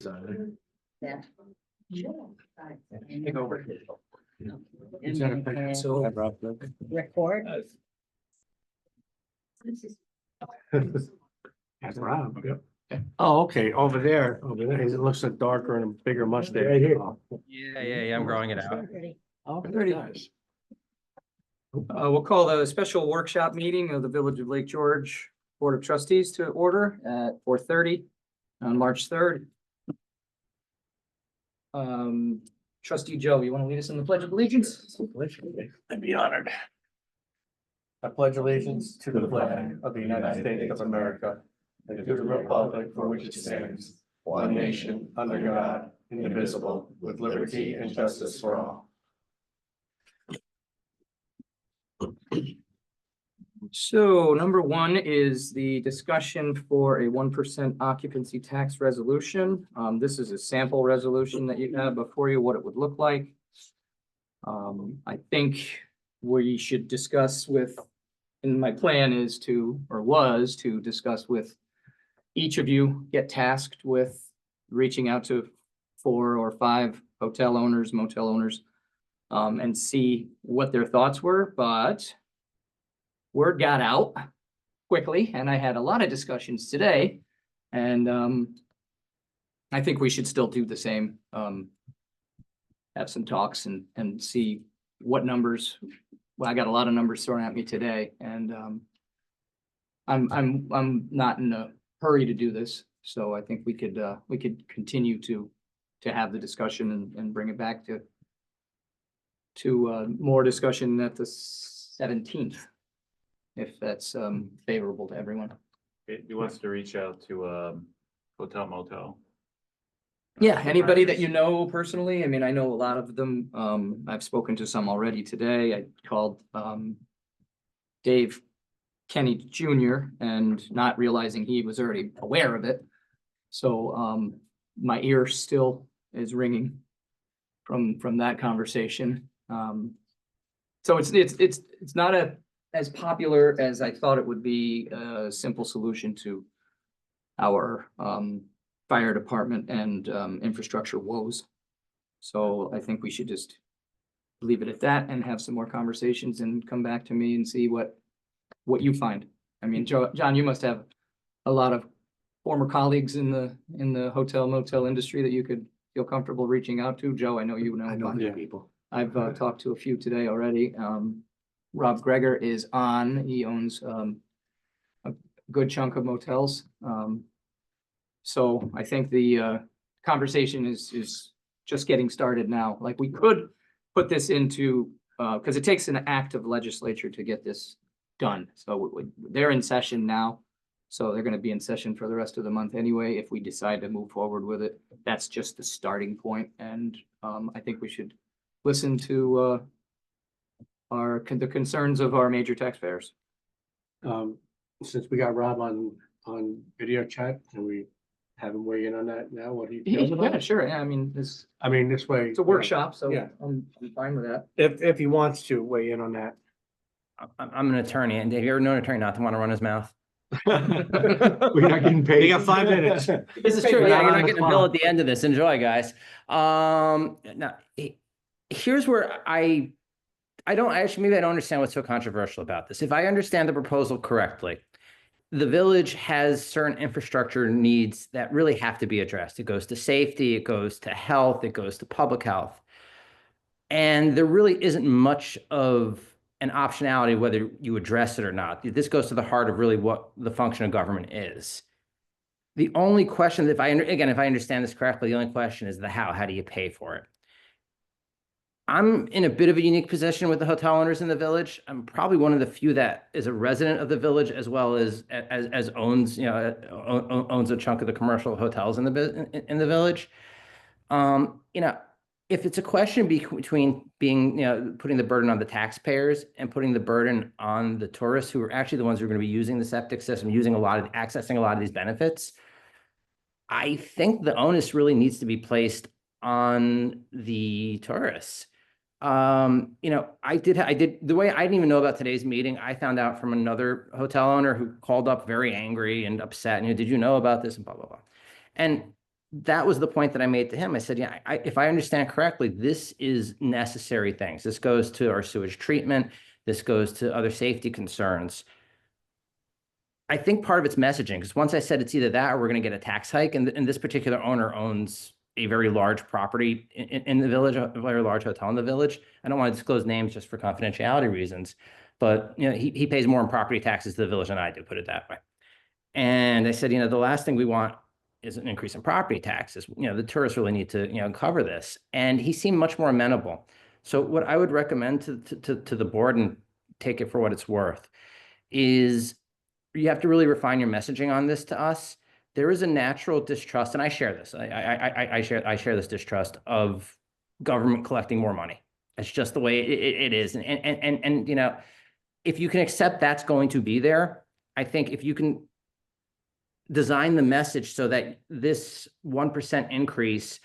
Yeah. Take over. So record. That's Rob. Oh, okay, over there, it looks a darker and a bigger mustache. Right here. Yeah, I'm growing it out. Oh, very nice. We'll call the special workshop meeting of the Village of Lake George Board of Trustees to order at 4:30 on March 3rd. Trustee Joe, you want to lead us in the Pledge of Allegiance? I'd be honored. I pledge allegiance to the flag of the United States of America and to the republic for which it stands, one nation, under God, indivisible, with liberty and justice for all. So number one is the discussion for a 1% occupancy tax resolution. This is a sample resolution that you have before you, what it would look like. I think we should discuss with, and my plan is to, or was to discuss with each of you, get tasked with reaching out to 4 or 5 hotel owners, motel owners, and see what their thoughts were, but word got out quickly, and I had a lot of discussions today, and I think we should still do the same. Have some talks and see what numbers. Well, I got a lot of numbers thrown at me today, and I'm not in a hurry to do this, so I think we could continue to have the discussion and bring it back to more discussion at the 17th. If that's favorable to everyone. He wants to reach out to hotel motel. Yeah, anybody that you know personally, I mean, I know a lot of them. I've spoken to some already today. I called Dave Kenny Jr. and not realizing he was already aware of it. So my ear still is ringing from that conversation. So it's not as popular as I thought it would be, a simple solution to our fire department and infrastructure woes. So I think we should just leave it at that and have some more conversations and come back to me and see what you find. I mean, John, you must have a lot of former colleagues in the hotel motel industry that you could feel comfortable reaching out to. Joe, I know you know a bunch of people. I've talked to a few today already. Rob Greger is on. He owns a good chunk of motels. So I think the conversation is just getting started now. Like, we could put this into, because it takes an act of legislature to get this done. So they're in session now. So they're going to be in session for the rest of the month anyway. If we decide to move forward with it, that's just the starting point. And I think we should listen to the concerns of our major taxpayers. Since we got Rob on video chat, can we have him weigh in on that now? What he feels about Yeah, it? sure. Yeah, I mean, this way. it's a workshop, so Yeah. I'm fine with that. If he wants to weigh in on that. I'm an attorney, and have you ever known an attorney not to want to run his mouth? We're not getting paid. You got 5 minutes. This is true. Yeah, you're not getting a bill at the end of this. Enjoy, guys. Now, here's where I don't understand what's so controversial about this. If I understand the proposal correctly, the village has certain infrastructure needs that really have to be addressed. It goes to safety, it goes to health, it goes to public health. And there really isn't much of an optionality whether you address it or not. This goes to the heart of really what the function of government is. The only question, if I understand this correctly, the only question is the how. How do you pay for it? I'm in a bit of a unique position with the hotel owners in the village. I'm probably one of the few that is a resident of the village, as well as owns owns a chunk of the commercial hotels in the village. If it's a question between being, putting the burden on the taxpayers and putting the burden on the tourists, who are actually the ones who are going to be using the septic system, accessing a lot of these benefits, I think the onus really needs to be placed on the tourists. I did the way I didn't even know about today's meeting. I found out from another hotel owner who called up very angry and upset. And did you know about this? And blah, blah, blah. And that was the point that I made to him. I said, yeah, if I understand correctly, this is necessary things. This goes to our sewage treatment. This goes to other safety concerns. I think part of it's messaging, because once I said it's either that or we're going to get a tax hike, and this particular owner owns a very large property in the village, a very large hotel in the village. I don't want to disclose names just for confidentiality reasons, but you know, he pays more in property taxes to the village than I do, put it that way. And I said, you know, the last thing we want is an increase in property taxes. You know, the tourists really need to, you know, cover this. And he seemed much more amenable. So what I would recommend to the board, and take it for what it's worth, is you have to really refine your messaging on this to us. There is a natural distrust, and I share this. I share this distrust of government collecting more money. It's just the way it is. And you know, if you can accept that's going to be there, I think if you can design the message so that this 1% increase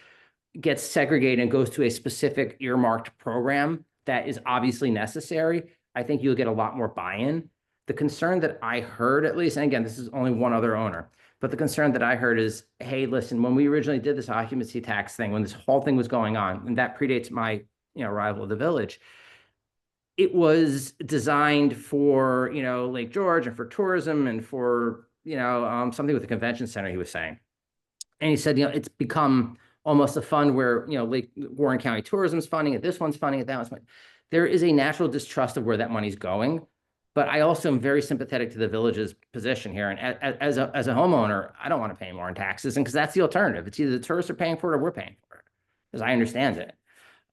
gets segregated and goes to a specific earmarked program that is obviously necessary, I think you'll get a lot more buy-in. The concern that I heard, at least, and again, this is only one other owner, but the concern that I heard is, hey, listen, when we originally did this occupancy tax thing, when this whole thing was going on, and that predates my, you know, arrival of the village, it was designed for, you know, Lake George and for tourism and for, you know, something with the convention center, he was saying. And he said, you know, it's become almost a fund where, you know, Lake Warren County Tourism's funding it, this one's funding it, that one's funding it. There is a natural distrust of where that money's going. But I also am very sympathetic to the village's position here. And as a homeowner, I don't want to pay more in taxes, and because that's the alternative. It's either the tourists are paying for it or we're paying for it, as I understand it.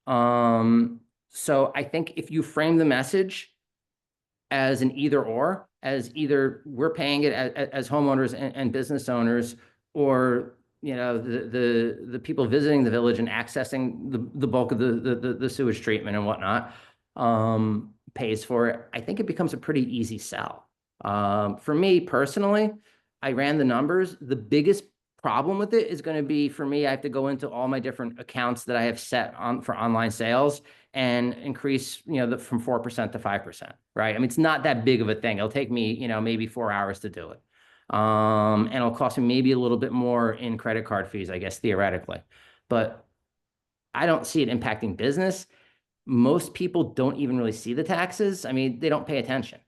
So I think if you frame the message as an either or, as either we're paying it as homeowners and business owners, or you know, the people visiting the village and accessing the bulk of the sewage treatment and whatnot, pays for it, I think it becomes a pretty easy sell. For me personally, I ran the numbers. The biggest problem with it is going to be, for me, I have to go into all my different accounts that I have set on for online sales and increase, you know, from 4% to 5%, right? I mean, it's not that big of a thing. It'll take me, you know, maybe 4 hours to do it. And it'll cost me maybe a little bit more in credit card fees, I guess, theoretically. But I don't see it impacting business. Most people don't even really see the taxes. I mean, they don't pay attention.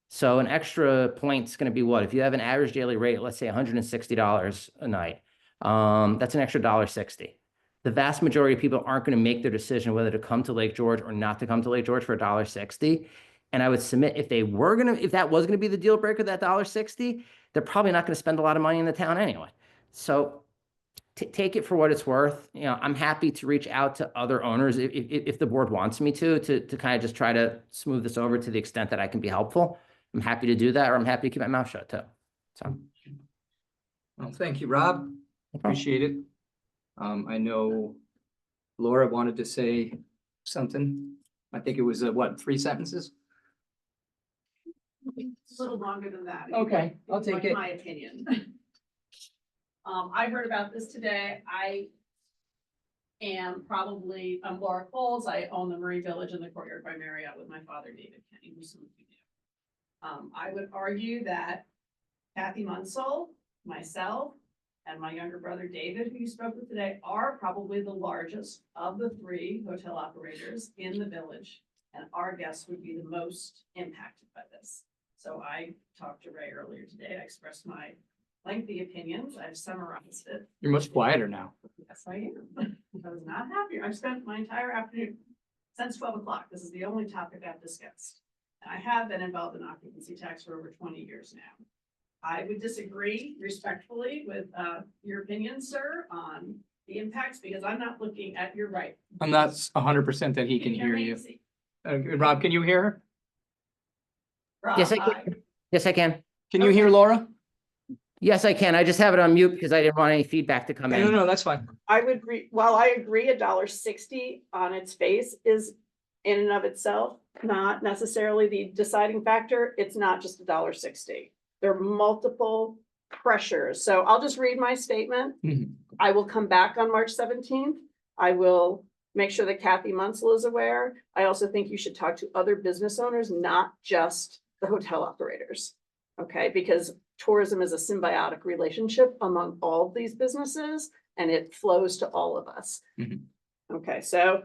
So an extra point's going to be what? If you have an average daily rate, let's say $160 a night, that's an extra $1.60. The vast majority of people aren't going to make their decision whether to come to Lake George or not to come to Lake George for $1.60. And I would submit, if that was going to be the deal breaker, that $1.60, they're probably not going to spend a lot of money in the town anyway. So take it for what it's worth. You know, I'm happy to reach out to other owners if the board wants me to kind of just try to smooth this over to the extent that I can be helpful. I'm happy to do that, or I'm happy to keep my mouth shut too. So, Well, thank you, Rob. Appreciate it. I know Laura wanted to say something. I think it was what, 3 sentences? It's a little longer than that. Okay, I'll If you take like it. My opinion. I heard about this today. I'm Laura Coles. I own the Marie Village in the Courtyard by Marriott with my father, David Kenny, who some of you know. I would argue that Kathy Munsell, myself, and my younger brother, David, who you spoke with today, are probably the largest of the 3 hotel operators in the village. And our guests would be the most impacted by this. So I talked to Ray earlier today. I expressed my lengthy opinions. I've summarized it. You're much quieter now. Yes, I am. I was not happy. I've spent my entire afternoon since 12 o'clock. This is the only topic I've discussed. And I have been involved in occupancy tax for over 20 years now. I would disagree respectfully with your opinion, sir, on the impacts, because I'm not looking at your right. I'm not 100% that he can hear you. See. Rob, can you hear her? Rob, yes, I can. Yes, I can. Can you hear Laura? Yes, I can. I just have it on mute because I didn't want any feedback to come in. No, that's fine. I would while I agree $1.60 on its face is in and of itself not necessarily the deciding factor. It's not just $1.60. There are multiple pressures. So I'll just read my statement. Mhm. I will come back on March 17th. I will make sure that Kathy Munsell is aware. I also think you should talk to other business owners, not just the hotel operators. Okay, because tourism is a symbiotic relationship among all of these businesses. and it flows to all of us. Mhm. Okay, so,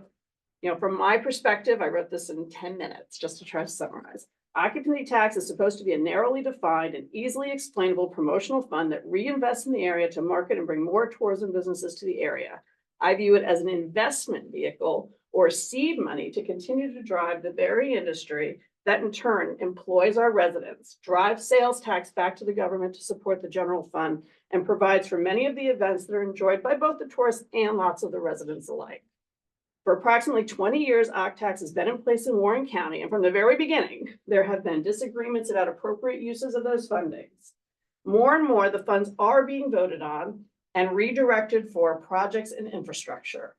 from my perspective, I wrote this in 10 minutes just to try to summarize. Occupancy tax is supposed to be a narrowly defined and easily explainable promotional fund that reinvests in the area to market and bring more tourism businesses to the area. I view it as an investment vehicle or seed money to continue to drive the very industry that in turn employs our residents, drives sales tax back to the government to support the general fund, and provides for many of the events that are enjoyed by both the tourists and lots of the residents alike. For approximately 20 years, OCTAX has been in place in Warren County, and from the very beginning, there have been disagreements about appropriate uses of those fundings. More and more, the funds are being voted on and redirected for projects and infrastructure.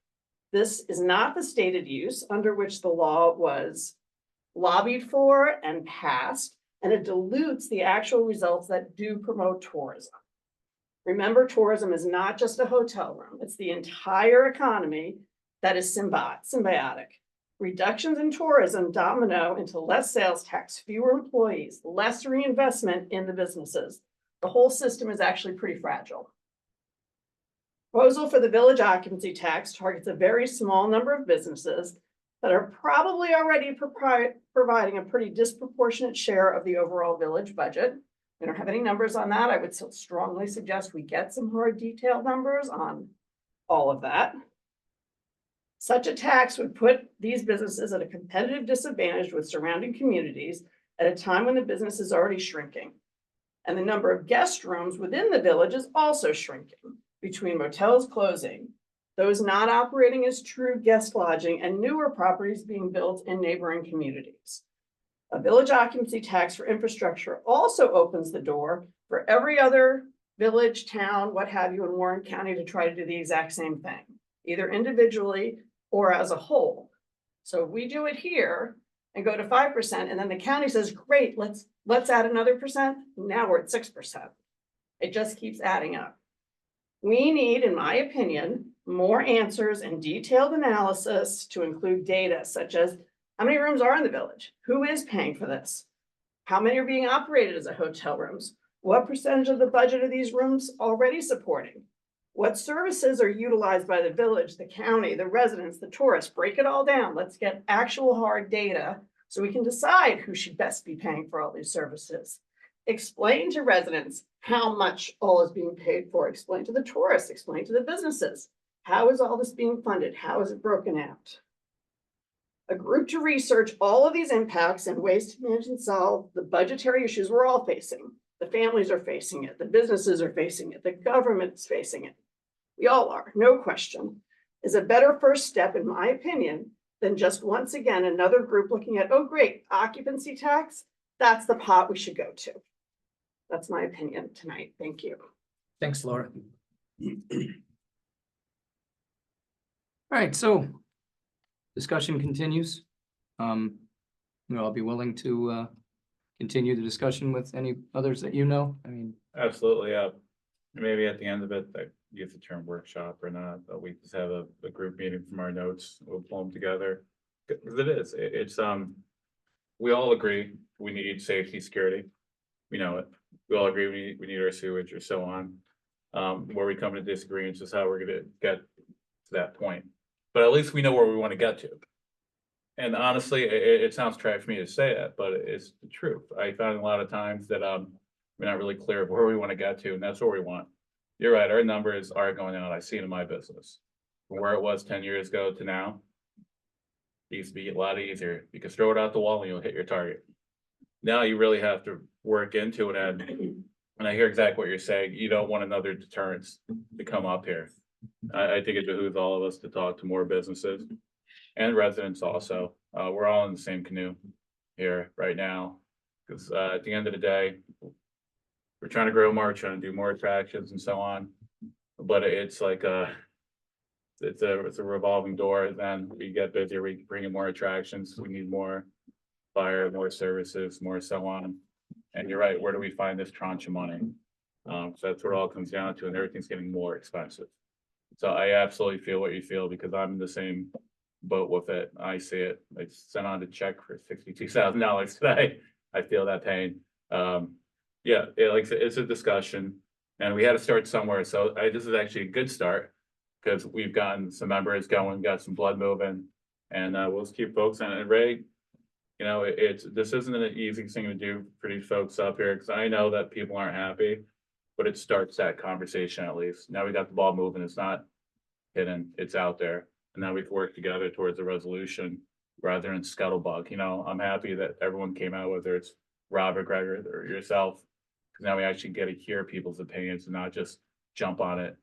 This is not the stated use under which the law was lobbied for and passed, and it dilutes the actual results that do promote tourism. Remember, tourism is not just a hotel room, it's the entire economy that is symbiotic. Reductions in tourism domino into less sales tax, fewer employees, less reinvestment in the businesses. The whole system is actually pretty fragile. Proposal for the village occupancy tax targets a very small number of businesses that are probably already providing a pretty disproportionate share of the overall village budget. We don't have any numbers on that. I would still strongly suggest we get some more detailed numbers on all of that. Such a tax would put these businesses at a competitive disadvantage with surrounding communities at a time when the business is already shrinking. And the number of guest rooms within the village is also shrinking between motels closing, those not operating as true guest lodging, and newer properties being built in neighboring communities. A village occupancy tax for infrastructure also opens the door for every other village, town, what have you, in Warren County to try to do the exact same thing, either individually or as a whole. So if we do it here and go to 5%, and then the county says, great, let's add another percent, now we're at 6%. It just keeps adding up. We need, in my opinion, more answers and detailed analysis to include data such as how many rooms are in the village? Who is paying for this? How many are being operated as a hotel rooms? What percentage of the budget are these rooms already supporting? What services are utilized by the village, the county, the residents, the tourists? Break it all down. Let's get actual hard data so we can decide who should best be paying for all these services. Explain to residents how much all is being paid for. Explain to the tourists, explain to the businesses. How is all this being funded? How is it broken out? A group to research all of these impacts and ways to manage and solve the budgetary issues we're all facing. The families are facing it. The businesses are facing it. The government is facing it. We all are, no question, is a better first step, in my opinion, than just once again another group looking at, oh, great, occupancy tax. That's the pot we should go to. That's my opinion tonight. Thank you. Thanks, Laura. All right, so discussion continues. I'll be willing to continue the discussion with any others that you know. I mean, Absolutely, yeah. Maybe at the end of it, I use the term workshop or not, but we just have a group meeting from our notes, we'll pull them together. Because it's, we all agree, we need safety, security. We know it. We all agree, we need our sewage or so on. Where we come to disagreements is how we're gonna get to that point. But at least we know where we want to get to. And honestly, it sounds trash for me to say that, but it's the truth. I found a lot of times that we're not really clear of where we want to get to, and that's where we want. You're right, our numbers are going out. I see it in my business. From where it was 10 years ago to now, it used to be a lot easier. You can throw it out the wall and you'll hit your target. Now you really have to work into it, and I hear exactly what you're saying. You don't want another deterrence to come up here. I think it behooves all of us to talk to more businesses and residents also. We're all in the same canoe here right now. Because at the end of the day, we're trying to grow more, trying to do more attractions and so on. But it's like it's a revolving door. Then we get busier, we bring in more attractions, we need more fire, more services, more so on. And you're right, where do we find this tranche of money? So that's what it all comes down to, and everything's getting more expensive. So I absolutely feel what you feel, because I'm in the same boat with it. I see it. I sent on a check for $62,000 today. I feel that pain. Yeah, it's a discussion, and we had to start somewhere. So this is actually a good start. Cause we've gotten some members going, got some blood moving, and we'll just keep focusing on it. And Ray, you know, this isn't an easy thing to do for these folks up here, cause I know that people aren't happy. But it starts that conversation at least. Now we got the ball moving. It's not hidden, it's out there. And now we can work together towards a resolution rather than scuttlebutt. You know, I'm happy that everyone came out, whether it's Robert, Gregor, or yourself. Cause now we actually get to hear people's opinions and not just jump on it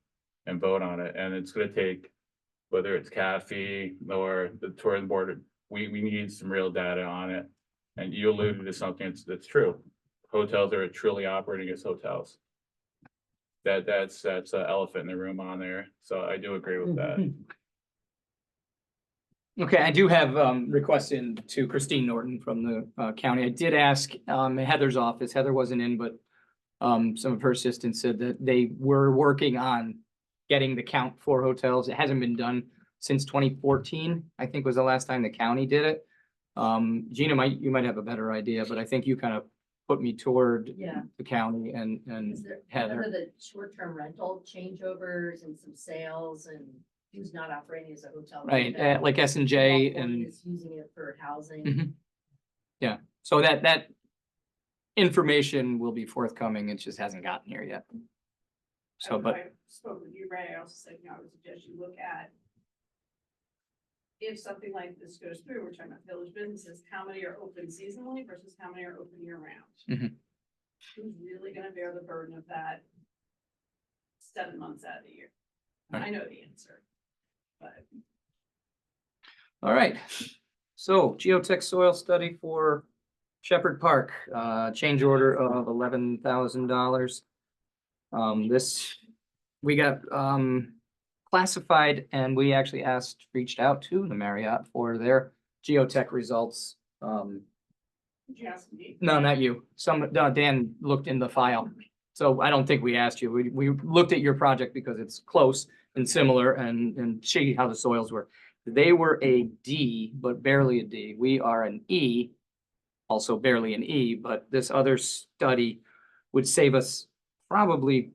and vote on it. And it's gonna take, whether it's Kathy or the tourism board, we need some real data on it. And you alluded to something that's true. Hotels are truly operating as hotels. That's an elephant in the room on there. So I do agree with that. Okay, I do have requests in to Christine Norton from the county. I did ask Heather's office. Heather wasn't in, but some of her assistants said that they were working on getting the count for hotels. It hasn't been done since 2014, I think was the last time the county did it. Gina, you might have a better idea, but I think you kind of put me toward Yeah. the county and Is there, Heather. what are the short-term rental changeovers and some sales and who's not operating as a hotel? Right, now? like S and J One and is using it for housing. Mhm. Yeah, so that information will be forthcoming. It just hasn't gotten here yet. So, I- but I spoke with you, Ray, I also said, you know, I would suggest you look at if something like this goes through, we're talking about village businesses, how many are open seasonally versus how many are open year round? Mhm. Who's really gonna bear the burden of that 7 months out of the year? Right. I know the answer, but all right, so geotech soil study for Shepherd Park, change order of $11,000. This, we got classified and we actually reached out to the Marriott for their geotech results. did you ask me? No, not you. Dan looked in the file. So I don't think we asked you. We looked at your project because it's close and similar and see how the soils were. They were a D, but barely a D. We are an E, also barely an E, but this other study would save us probably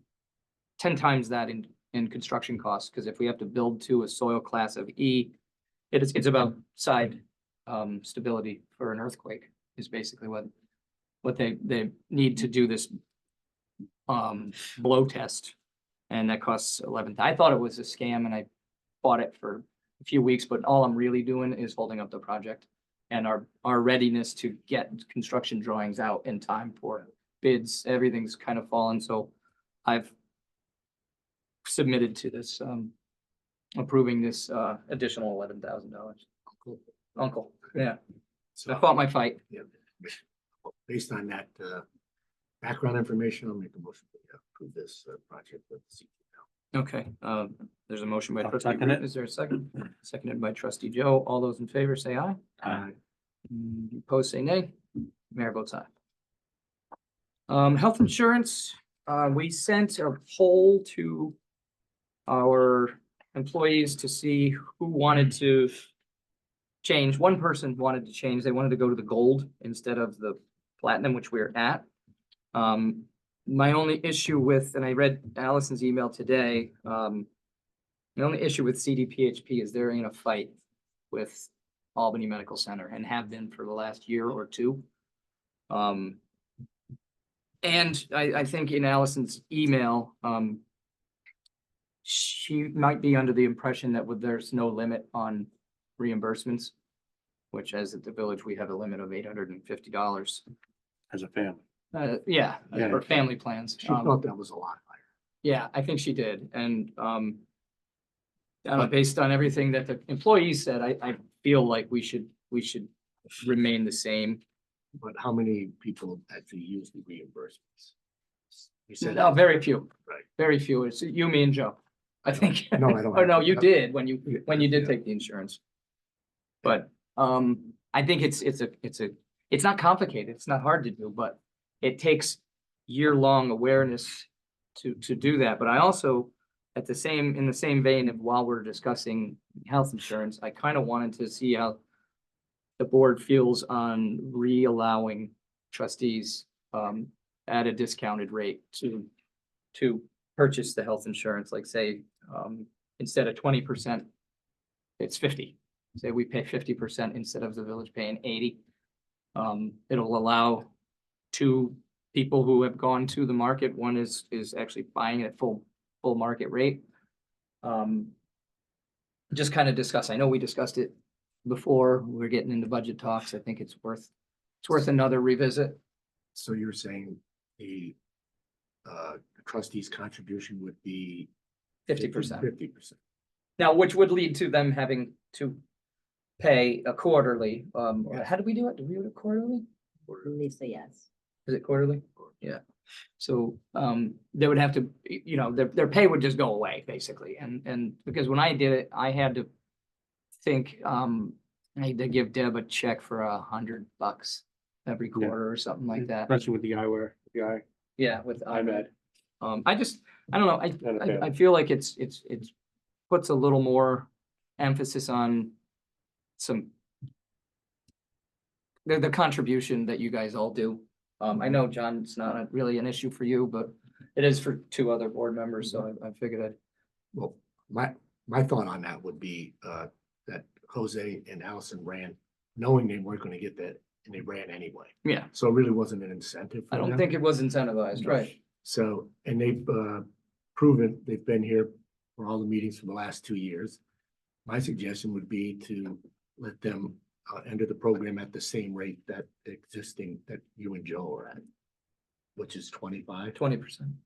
10 times that in construction costs, because if we have to build to a soil class of E, it's about side stability for an earthquake is basically what they need to do this blow test. And that costs 11. I thought it was a scam and I bought it for a few weeks, but all I'm really doing is holding up the project and our readiness to get construction drawings out in time for bids. Everything's kind of fallen, so I've submitted to this approving this additional $11,000. Uncle, yeah, I So, fought my fight. yeah, based on that, background information, I'll make a motion to approve this, project with the CTL. Okay, there's a motion by I'll trustee second Root. it. Is there a second? Seconded by trustee Joe. All those in favor say aye. Opposed, say nay. Mayor votes aye. Health insurance, we sent a poll to our employees to see who wanted to change. One person wanted to change. They wanted to go to the gold instead of the platinum, which we're at. My only issue with, and I read Allison's email today, the only issue with CDPHP is they're in a fight with Albany Medical Center and have been for the last year or two. And I think in Allison's email, she might be under the impression that there's no limit on reimbursements, which as at the village, we have a limit of $850. As a family. Yeah, Yeah. for family plans. She thought that was a lot higher. Yeah, I think she did, and I don't know, based on everything that the employees said, I feel like we should remain the same. But how many people actually use the reimbursements? You said. No, very few, Right. very few. It's you, me and Joe. I think. No, I don't Oh, no, have- you did when you did Yeah. take the insurance. But I think it's not complicated. It's not hard to do, but it takes year-long awareness to do that. But I also, in the same vein of while we're discussing health insurance, I kind of wanted to see how the board feels on re-allowing trustees at a discounted rate to purchase the health insurance, like say instead of 20%, it's 50. Say we pay 50% instead of the village paying 80. It'll allow two people who have gone to the market. One is actually buying it at full market rate. Just kind of discuss. I know we discussed it before. We're getting into budget talks. I think it's worth another revisit. So you're saying the trustees' contribution would be 50%. 50%. Now, which would lead to them having to pay a quarterly. How do we do it? Do we do it quarterly? Lisa, yes. Is it quarterly? Yeah. So, they would have to, you know, their pay would just go away, basically. And because when I did it, I had to think, I had to give Deb a check for $100 every quarter or something like that. Especially with the eyewear, the eye. Yeah, with iPad. I don't know, I feel like it's puts a little more emphasis on some the contribution that you guys all do. I know, John, it's not really an issue for you, but it is for two other board members, so I figured I'd. Well, my thought on that would be that Jose and Allison ran knowing they weren't gonna get that, and they ran anyway. Yeah, So it really wasn't an incentive for I don't them. think it was incentivized, right? So, and they've proven, they've been here for all the meetings for the last 2 years. My suggestion would be to let them enter the program at the same rate that that you and Joe are at, which is 20%. 20%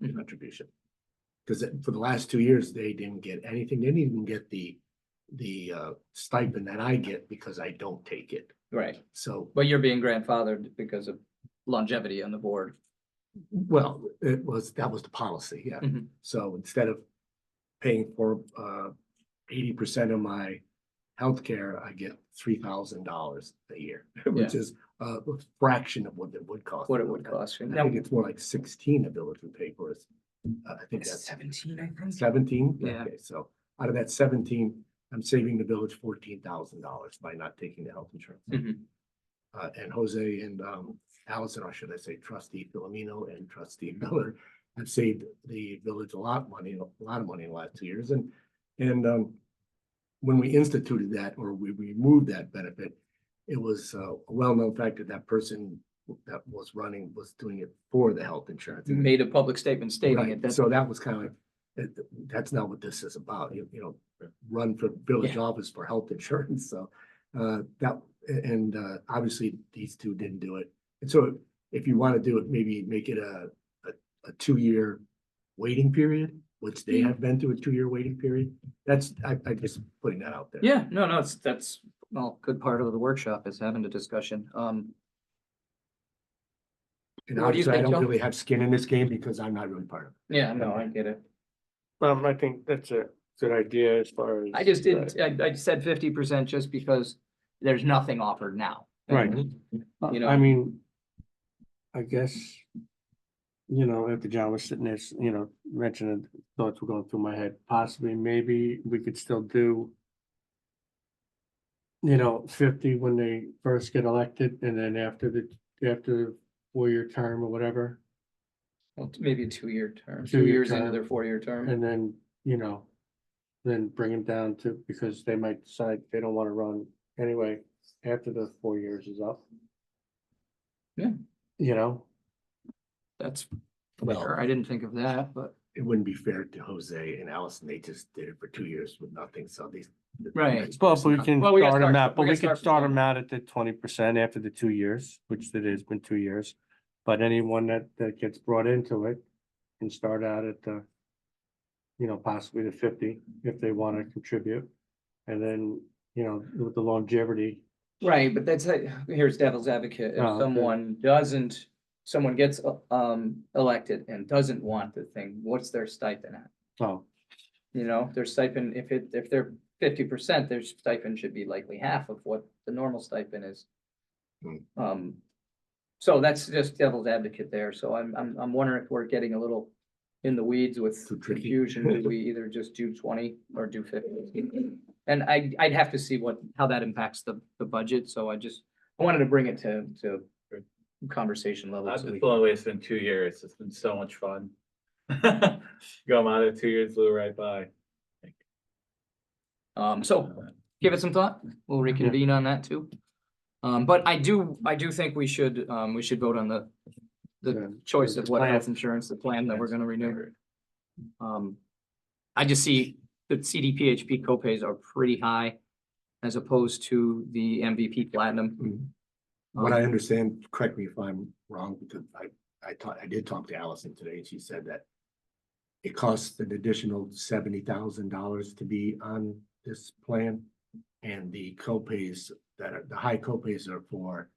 Mhm. contribution. Because for the last 2 years, they didn't get anything. They didn't even get the stipend that I get because I don't take it. Right, So, but you're being grandfathered because of longevity on the board. well, that was the policy, yeah. Mhm. So instead of paying for 80% of my healthcare, I get $3,000 a year, which is a fraction of what it would cost. What it would cost. And I think it's more like 16 the village would pay for it. I think that's 17, I think. 17? Yeah. Okay, so out of that 17, I'm saving the village $14,000 by not taking the health insurance. Mhm. And Jose and Allison, or should I say trustee Filomeno and trustee Miller, have saved the village a lot of money in the last 2 years. And when we instituted that, or we removed that benefit, it was a well-known fact that that person that was running was doing it for the health insurance. Made a public statement stating Right, it. That's so that was kind of like, that's not what this is about, you know, run for village Yeah. office for health insurance, so. Obviously, these two didn't do it, and so if you want to do it, maybe make it a 2-year waiting period, which they have been through a 2-year waiting period. That's, I just putting that out there. Yeah, no, that's, well, good part of the workship is having a discussion. And What do you obviously, I think, don't Joe? really have skin in this game because I'm not really part of it. Yeah, no, I get it. I think that's a good idea as far as. I just didn't, I said 50% just because there's nothing offered now. Right. You know. I mean, I guess, you know, after John was sitting there, you know, mentioning thoughts were going through my head, possibly, maybe we could still do, you know, 50 when they first get elected, and then after the 4-year term or whatever, Well, maybe a 2-year term, 2 2-year years into term. their 4-year term. and then, you know, then bring them down to, because they might decide they don't want to run anyway after the 4 years is up. Yeah. You know, That's, Well- fair. I didn't think of that, but, It wouldn't be fair to Jose and Allison. They just did it for 2 years with nothing, so these. Right. well, if we can Well, we gotta start them start- out, but we we gotta can start start from them out at the 20% after the 2 years, which it has been 2 years. But anyone that gets brought into it can start out at the, you know, possibly the 50 if they want to contribute. And then, you know, with the longevity, right, but that's, here's devil's advocate. If Oh, okay. someone gets elected and doesn't want the thing, what's their stipend at? oh, You know, their stipend, if they're 50%, their stipend should be likely half of what the normal stipend is. Hmm. So that's just devil's advocate there. So I'm wondering if we're getting a little in the weeds with Too tricky. confusion. Do we either just do 20 or do 50? And I'd have to see how that impacts the budget. So I wanted to bring it to conversation level. I've so we been blown away. It's been 2 years. It's been so much fun. Go on, out of 2 years flew right by. So give it some thought. We'll reconvene on that too. But I do think we should vote on the choice of what Plan. health insurance, the plan that we're gonna renew. I just see that CDPHP copays are pretty high as opposed to the MVP Platinum. What I understand, correct me if I'm wrong, because I did talk to Allison today, and she said that it costs an additional $70,000 to be on this plan. And the copays the high copays are for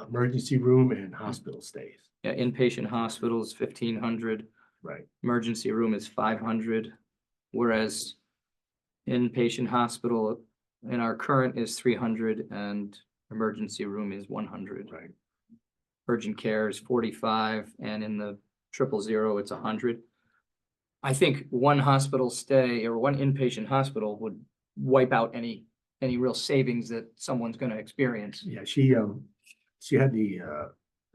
emergency room and hospital stays. Yeah, inpatient hospital is 1,500, Right. emergency room is 500, whereas inpatient hospital in our current is 300 and emergency room is 100. Right. Urgent care is 45 and in the 000 it's 100. I think one hospital stay or one inpatient hospital would wipe out any real savings that someone's gonna experience. Yeah, she had the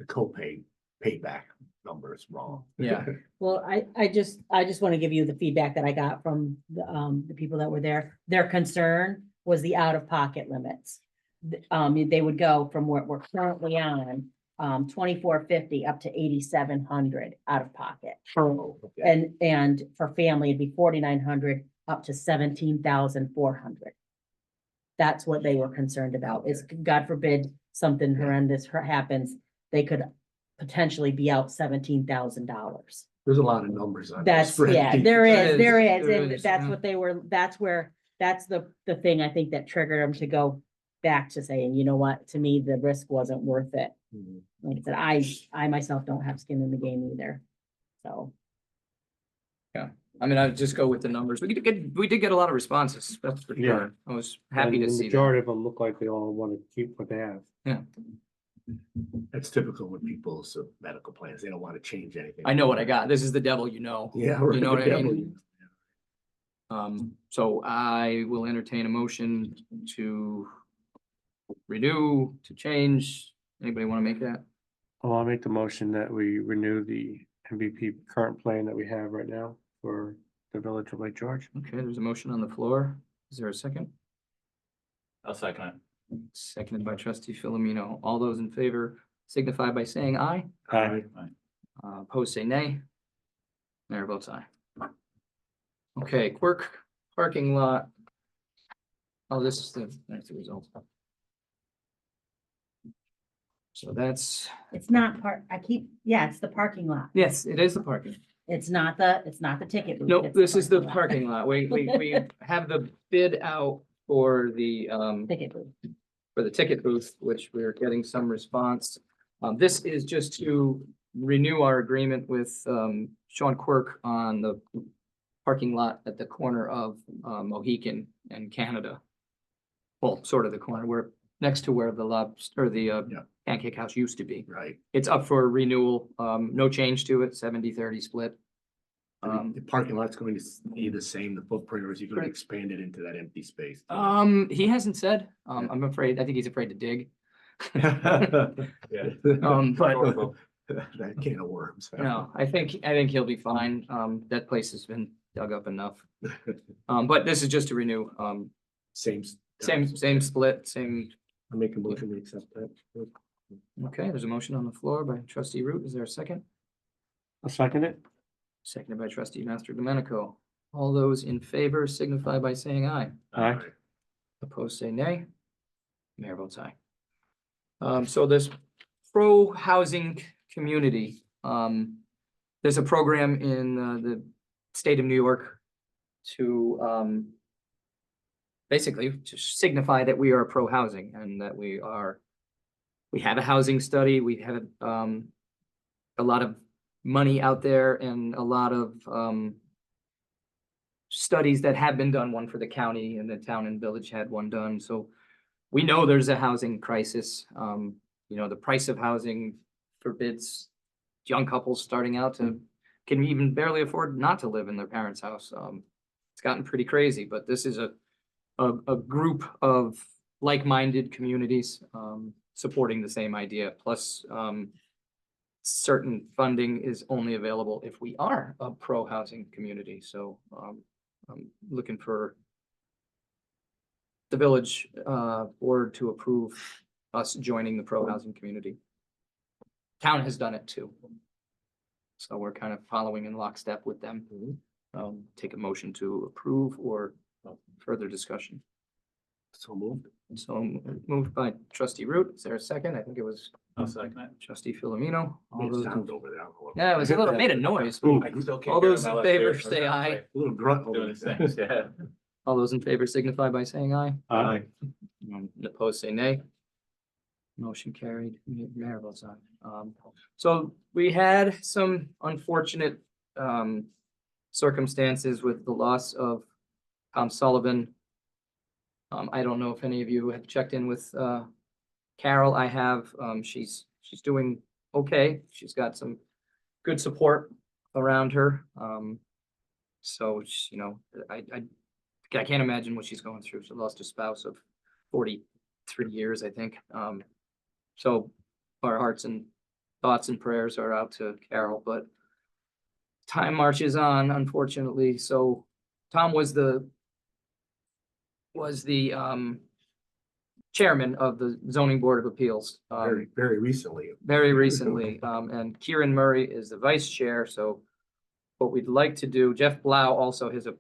copay payback numbers wrong. Yeah. Well, I just want to give you the feedback that I got from the people that were there. Their concern was the out-of-pocket limits. They would go from what we're currently on, $2,450 up to $8,700 out of pocket. Oh, okay. And for family, it'd be $4,900 up to $17,400. That's what they were concerned about, is God forbid something horrendous happens, they could potentially be out $17,000. There's a lot of numbers on. That's, this yeah, spreadsheet. there is, There and is, that's yeah. what they were, that's the thing I think that triggered them to go back to saying, you know what, to me, the risk wasn't worth it. Mhm. Like I said, I myself don't have skin in the game either, so. I mean, I would just go with the numbers. We did get a lot of responses, that's for Yeah. sure. I was happy to And the see majority that. of them look like they all want to keep what they have. That's typical with people's medical plans. They don't want to change anything. I know what I got. This is the devil, you know. Yeah. You know what I right. mean? So I will entertain a motion to renew, to change. Anybody want to make that? Well, I'll make the motion that we renew the MVP current plan that we have right now for the village of Lake George. Okay, there's a motion on the floor. Is there a second? I'll second it. Seconded by trustee Philomeno. All those in favor signify by saying aye. Aye. Opposed, say nay. Mayor votes aye. Okay, Quirk parking lot. Oh, that's the result. So that's, It's not it's the parking lot. yes, it is the parking. It's not the ticket booth. Nope, it's this is the lot. parking lot. We have the bid out for the Ticket booth. ticket booth, which we're getting some response. This is just to renew our agreement with Sean Quirk on the parking lot at the corner of Mohican and Canada. Well, sort of the corner where, next to where the lobster, the Pancake House used to be. Right. It's up for renewal, no change to it, 70-30 split. The parking lot's going to be the same, the footprint, or is he going to expand it into that empty space? He hasn't said, I'm afraid, I think he's afraid to dig. Yeah. But That can of worms. no, I think he'll be fine. That place has been dug up enough. But this is just to renew, Same. same split, same. I make a motion to accept that. Okay, there's a motion on the floor by trustee Root. Is there a second? I'll second it. Seconded by trustee Master Domenico. All those in favor signify by saying aye. Aye. Opposed, say nay. Mayor votes aye. So this pro-housing community, there's a program in the state of New York to basically to signify that we are pro-housing and that we have a housing study, we have a lot of money out there and a lot of studies that have been done, one for the county and the town and village had one done, so we know there's a housing crisis. The price of housing forbids young couples starting out to can even barely afford not to live in their parents' house. It's gotten pretty crazy, but this is a group of like-minded communities supporting the same idea. Plus, certain funding is only available if we are a pro-housing community. So I'm looking for the village board to approve us joining the pro-housing community. Town has done it too. So we're kind of following in lockstep with them. Take a motion to approve or further discussion. So moved. So moved by trustee Root. Is there a second? I think it was I'll second it. trustee Filomeno. All Made those, sound over there. A yeah, it was a little, made a noise. Ooh. I still can't All hear those him. in I left favor there for say a aye. minute. little grunt over Doing his there. things, yeah. All those in favor signify by saying aye. Aye. Opposed, say nay. Motion carried. Mayor votes aye. So we had some unfortunate circumstances with the loss of Tom Sullivan. I don't know if any of you have checked in with Carol. I have. She's doing okay. She's got some good support around her. So you know, I can't imagine what she's going through. She lost a spouse of 43 years, I think. So our hearts and thoughts and prayers are out to Carol, but time marches on, unfortunately. So Tom was the chairman of the Zoning Board of Appeals. Very recently. Very recently, and Kieran Murray is the vice chair, so what we'd like to do, Jeff Blau also has a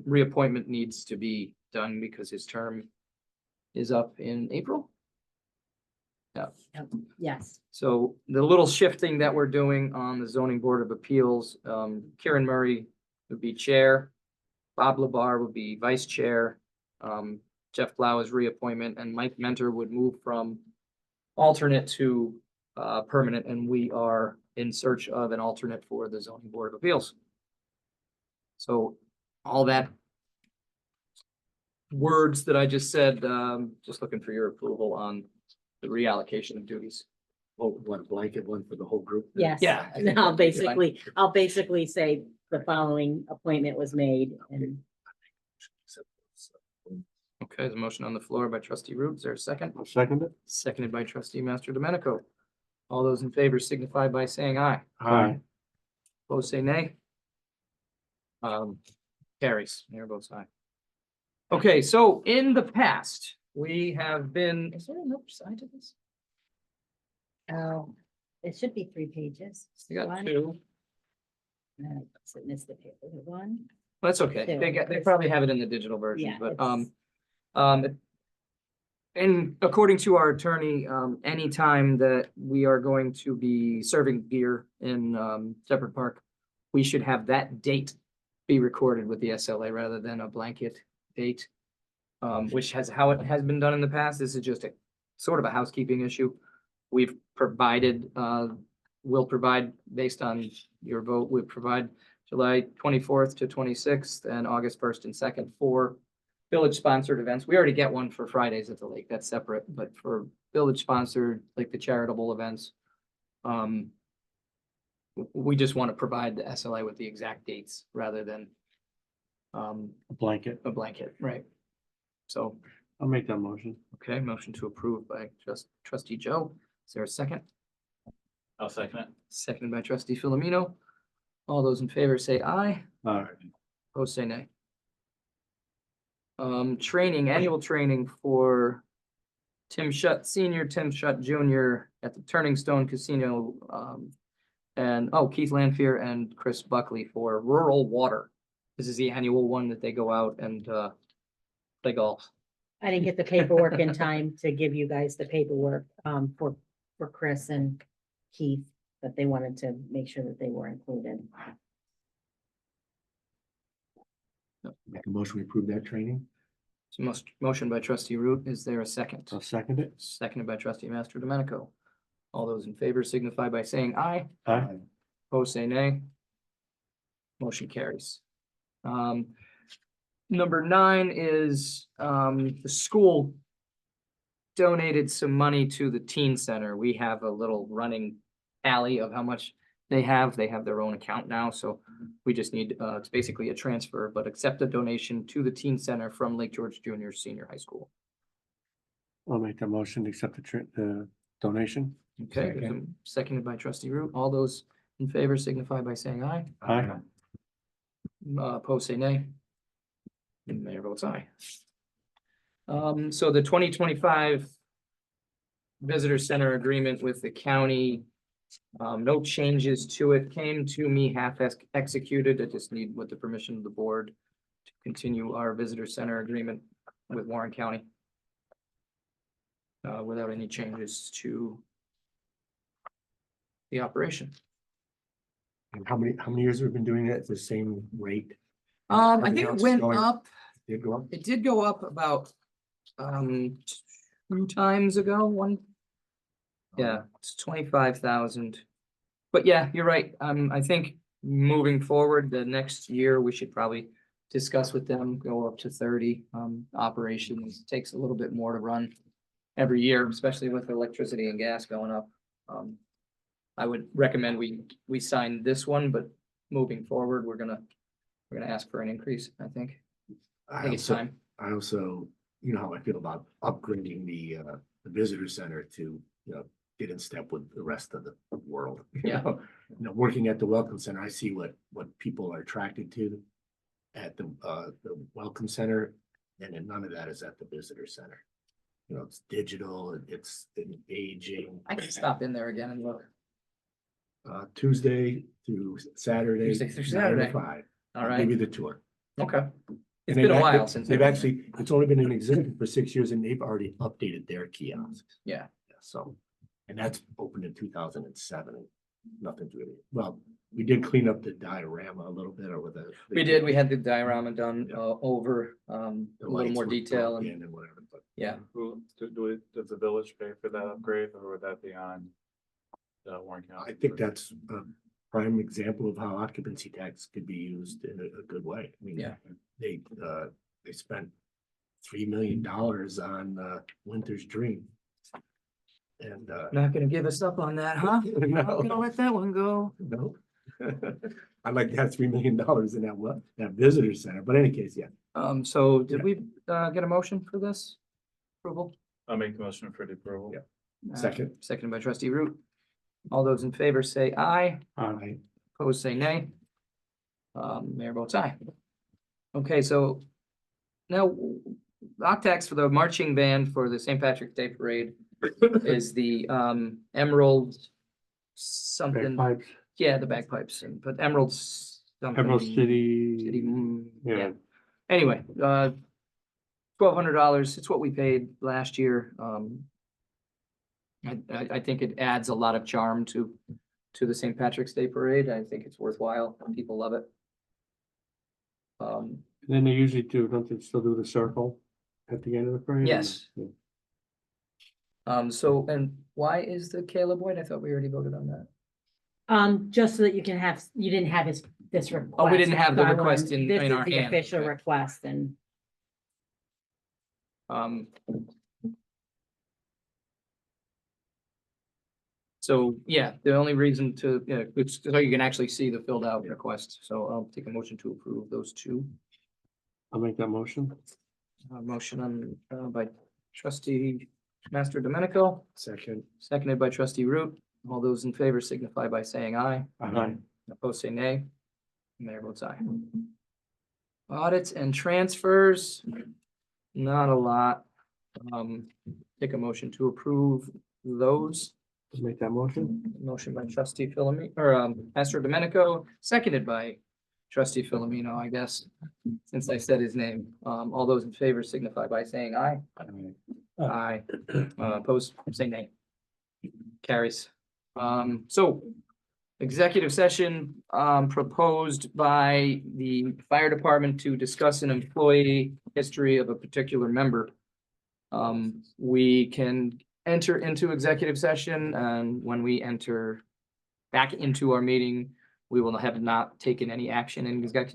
reappointment needs to be done because his term is up in April. Yes. So the little shifting that we're doing on the Zoning Board of Appeals, Kieran Murray would be chair, Bob Labar would be vice chair, Jeff Blau is reappointment, and Mike Mentor would move from alternate to permanent, and we are in search of an alternate for the Zoning Board of Appeals. So all that words that I just said, just looking for your approval on the reallocation of duties. Oh, one blanket, one for the whole group. Yes. Yeah. And I'll basically say the following appointment was made and Okay, there's a motion on the floor by trustee Root. Is there a second? I'll second it. Seconded by trustee Master Domenico. All those in favor signify by saying aye. Aye. Opposed, say nay. Carries. Mayor votes aye. Okay, so in the past, we have been, is there another side to this? oh, it should be 3 pages. We got One, two. so it missed the paper. One. That's okay. Two. They probably have it in the digital version, Yeah, but, it's- and according to our attorney, anytime that we are going to be serving beer in, Shepherd Park, we should have that date be recorded with the SLA rather than a blanket date. Which has how it has been done in the past. This is just a sort of a housekeeping issue. We've provided, will provide based on your vote, we provide July 24th to 26th and August 1st and 2nd for village sponsored events. We already get one for Fridays at the lake. That's separate, but for village sponsored, like the charitable events. We just want to provide the SLA with the exact dates rather than A blanket. a blanket, right? So, I'll make that motion. okay, motion to approve by trustee Joe. Is there a second? I'll second it. Seconded by trustee Filomeno. All those in favor say aye. Aye. Opposed, say nay. Training, annual training for Tim Shutt Senior, Tim Shutt Junior at the Turning Stone Casino. And, Keith Lanfear and Chris Buckley for rural water. This is the annual one that they go out and, play golf. I didn't get the paperwork in time to give you guys the paperwork for Chris and Keith, but they wanted to make sure that they were included. Make a motion, we approve that training. So motion by trustee Root. Is there a second? I'll second it. Seconded by trustee Master Domenico. All those in favor signify by saying aye. Aye. Opposed, say nay. Motion carries. Number 9 is, the school donated some money to the teen center. We have a little running tally of how much they have. They have their own account now, so we just need, it's basically a transfer, but accept a donation to the teen center from Lake George Junior Senior High School. I'll make that motion to accept the donation. Okay, there's a seconded by trustee Root. All those in favor signify by saying aye. Aye. Opposed, say nay. And Mayor votes aye. So the 2025 Visitor Center Agreement with the county, no changes to it, came to me half executed. I just need with the permission of the board to continue our Visitor Center Agreement with Warren County. Without any changes to the operation. And how many years have we been doing it at the same rate? I Everything think it else is went going- up, Did it go up? it did go up about, 2 times ago, yeah, it's 25,000. But yeah, you're right. I think moving forward, the next year, we should probably discuss with them, go up to 30. Operations takes a little bit more to run every year, especially with electricity and gas going up. I would recommend we sign this one, but moving forward, we're gonna ask for an increase, I think. I think it's time. I also, you know how I feel about upgrading the visitor center to, get in step with the rest of the world. Yeah. Working at the Welcome Center, I see what people are attracted to at the Welcome Center, and then none of that is at the visitor center. It's digital, it's engaging. I can stop in there again and look. Tuesday through Saturday. Tuesday through 9 to Saturday. 5. All I'll right, Give you the tour. okay. It's And been a they've while since. They've I've- actually, it's only been in existence for 6 years and they've already updated their kiosks. Yeah. So, and that's opened in 2007 and nothing's really, well, we did clean up the diorama a little bit over the. We did, we had the diorama done, Yeah. over, a the little lights more were detail plugged and, in whatever, but yeah. Does the village pay for that upgrade, or would that be on Warren County? I think that's a prime example of how occupancy tax could be used in a good way. I mean, Yeah. they spent $3 million on Winter's Dream. And Not gonna give us up on that, huh? Not gonna no, let that one go. no. I'd like to have $3 million in that visitor center, but in any case, yeah. So did Yeah. we, get a motion for this approval? I'll make the motion for the approval. Yeah. Second. Seconded by trustee Root. All those in favor say aye, Aye. opposed say nay. Mayor votes aye. Okay, so now Octax for the marching band for the St. Patrick's Day Parade is the Emerald something. Bagpipes, Yeah, the bagpipes, but Emerald's. Emerald City. Yeah. Anyway, $1,200, it's what we paid last year. I think it adds a lot of charm to the St. Patrick's Day Parade. I think it's worthwhile. People love it. Then they usually do, don't they still do the circle at the end of the parade? Yes. Yeah. So, and why is the Caleb White? I thought we already voted on that. Just so that you can have, you didn't have this request. Oh, we didn't have the So I wanted- request in this is our the hand. Official Okay. request and. So, yeah, the only reason to, it's so you can actually see the filled out request. So I'll take a motion to approve those two. I'll make that motion. Motion on, by trustee Master Domenico, Second. seconded by trustee Root. All those in favor signify by saying aye. Aye. Opposed say nay. Mayor votes aye. Audits and transfers, not a lot. Take a motion to approve those. I'll make that motion. Motion by trustee Philomeno, or Master Domenico, seconded by trustee Philomeno, I guess, since I said his name. All those in favor signify by saying aye. Aye. Opposed, say nay. Carries. So executive session, proposed by the fire department to discuss an employee history of a particular member. We can enter into executive session, and when we enter back into our meeting, we will have not taken any action in executive